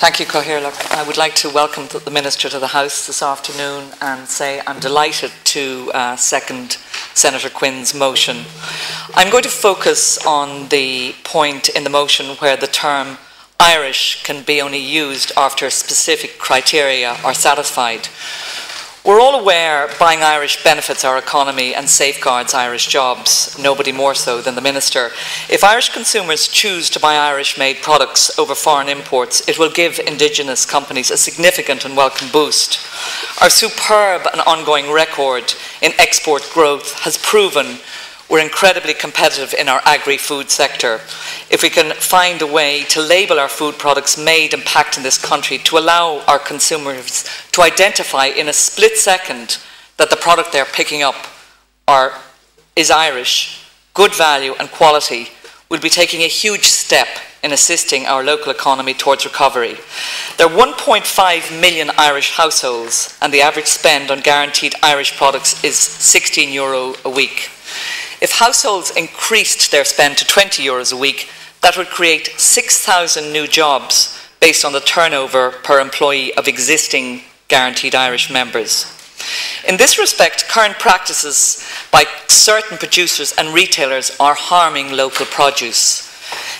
Thank you, Cathaoirleach. I would like to welcome the Minister to the House this afternoon and say I'm delighted to second Senator Quinn's motion. I'm going to focus on the point in the motion where the term Irish can be only used after specific criteria are satisfied. We're all aware buying Irish benefits our economy and safeguards Irish jobs, nobody more so than the Minister. If Irish consumers choose to buy Irish-made products over foreign imports, it will give indigenous companies a significant and welcome boost. Our superb and ongoing record in export growth has proven we're incredibly competitive in our agri-food sector. If we can find a way to label our food products made and packed in this country to allow our consumers to identify in a split second that the product they're picking up is Irish, good value and quality, we'll be taking a huge step in assisting our local economy towards recovery. There are 1.5 million Irish households and the average spend on guaranteed Irish products is €16 a week. If households increased their spend to €20 a week, that would create 6,000 new jobs based on the turnover per employee of existing guaranteed Irish members. In this respect, current practices by certain producers and retailers are harming local produce.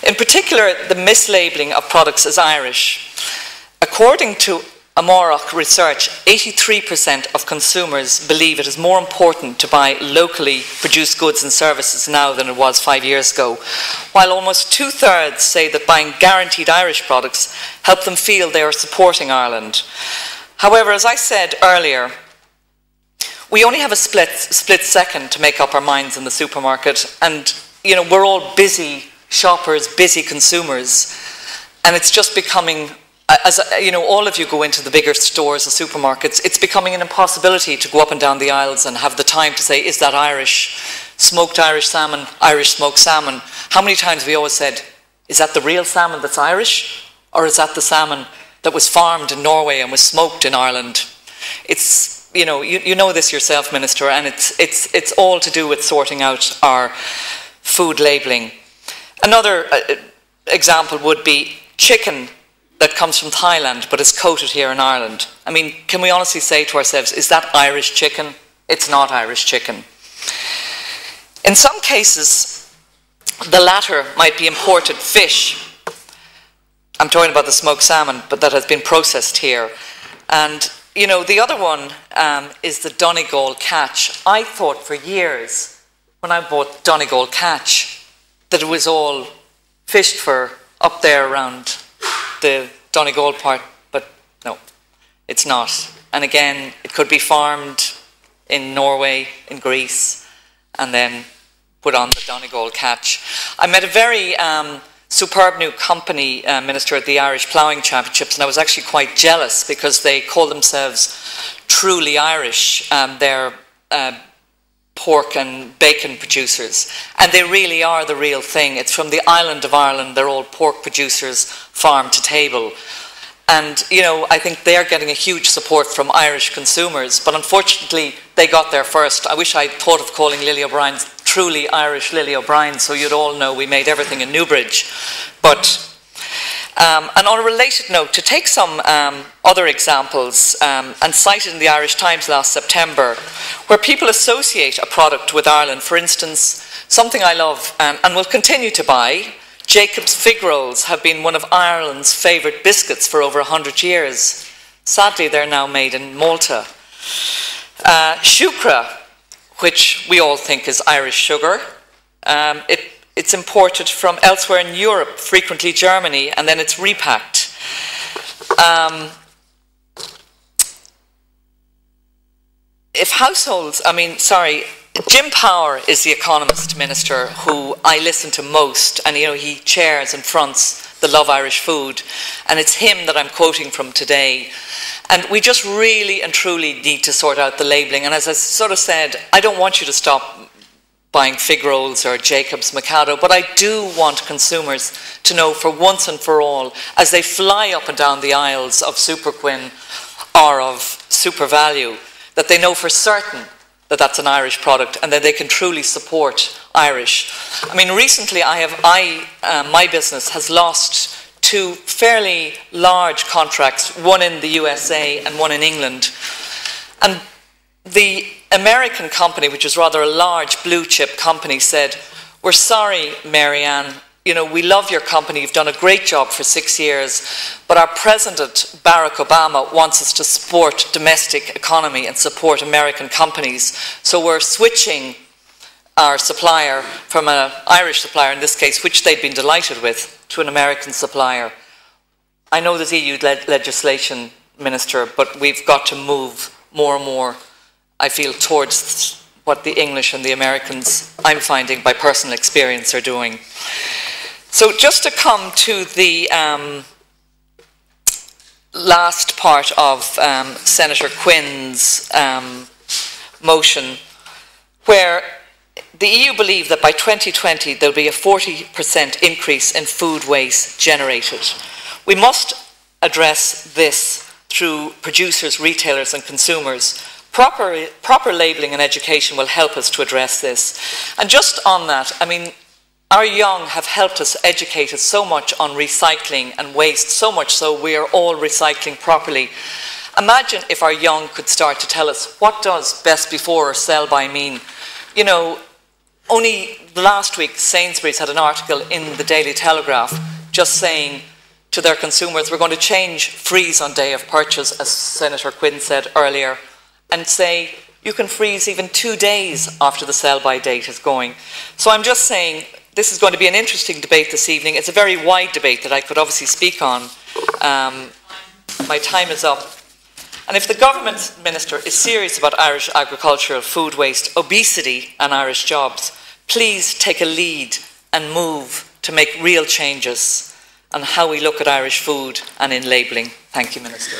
In particular, the mislabelling of products as Irish. According to Amárach research, 83% of consumers believe it is more important to buy locally produced goods and services now than it was 5 years ago, while almost two-thirds say that buying guaranteed Irish products help them feel they are supporting Ireland. However, as I said earlier, we only have a split second to make up our minds in the supermarket, and we're all busy shoppers, busy consumers, and it's just becoming, as all of you go into the bigger stores, the supermarkets, it's becoming an impossibility to go up and down the aisles and have the time to say, is that Irish? Smoked Irish salmon, Irish smoked salmon. How many times have we always said, is that the real salmon that's Irish? Or is that the salmon that was farmed in Norway and was smoked in Ireland? It's, you know this yourself, Minister, and it's all to do with sorting out our food labelling. Another example would be chicken that comes from Thailand but is coated here in Ireland. I mean, can we honestly say to ourselves, is that Irish chicken? It's not Irish chicken. In some cases, the latter might be imported fish. I'm talking about the smoked salmon, but that has been processed here. And, the other one is the Donegal catch. I thought for years, when I bought Donegal catch, that it was all fished for up there around the Donegal part, but no, it's not. And again, it could be farmed in Norway, in Greece, and then put on the Donegal catch. I met a very superb new company, Minister, at the Irish Ploughing Championships, and I was actually quite jealous because they call themselves Truly Irish. They're pork and bacon producers, and they really are the real thing. It's from the island of Ireland. They're all pork producers, farm to table, and I think they're getting a huge support from Irish consumers, but unfortunately they got there first. I wish I'd thought of calling Lily O'Brien's Truly Irish Lily O'Brien, so you'd all know we made everything in Newbridge. But and on a related note, to take some other examples, and cited in the Irish Times last September, where people associate a product with Ireland. For instance, something I love and will continue to buy, Jacob's fig rolls have been one of Ireland's favourite biscuits for over 100 years. Sadly, they're now made in Malta. Shukra, which we all think is Irish sugar, it's imported from elsewhere in Europe, frequently Germany, and then it's repacked. If households, Jim Power is the economist minister who I listen to most, and he chairs and fronts the Love Irish Food, and it's him that I'm quoting from today. And we just really and truly need to sort out the labelling. And as I sort of said, I don't want you to stop buying fig rolls or Jacob's Mikado, but I do want consumers to know for once and for all, as they fly up and down the aisles of Super Quinn or of Super Value, that they know for certain that that's an Irish product and that they can truly support Irish. Recently my business has lost 2 fairly large contracts, one in the USA and one in England. And the American company, which is rather a large blue chip company, said, "We're sorry, Eireann, you know, we love your company, you've done a great job for 6 years, but our President, Barack Obama, wants us to support domestic economy and support American companies. So we're switching our supplier from an Irish supplier, in this case, which they'd been delighted with, to an American supplier." I know there's EU legislation, Minister, but we've got to move more and more, I feel, towards what the English and the Americans, I'm finding by personal experience, are doing. So just to come to the last part of Senator Quinn's motion, where the EU believe that by 2020 there'll be a 40% increase in food waste generated. We must address this through producers, retailers and consumers. Proper labelling and education will help us to address this. And just on that, I mean, our young have helped us educate us so much on recycling and waste, so much so we are all recycling properly. Imagine if our young could start to tell us, what does best before or sell by mean? You know, only last week Sainsbury's had an article in the Daily Telegraph just saying to their consumers, we're going to change freeze on day of purchase, as Senator Quinn said earlier, and say you can freeze even 2 days after the sell-by date is going. So I'm just saying this is going to be an interesting debate this evening. It's a very wide debate that I could obviously speak on. My time is up. And if the government, Minister, is serious about Irish agricultural food waste, obesity and Irish jobs, please take a lead and move to make real changes on how we look at Irish food and in labelling. Thank you, Minister.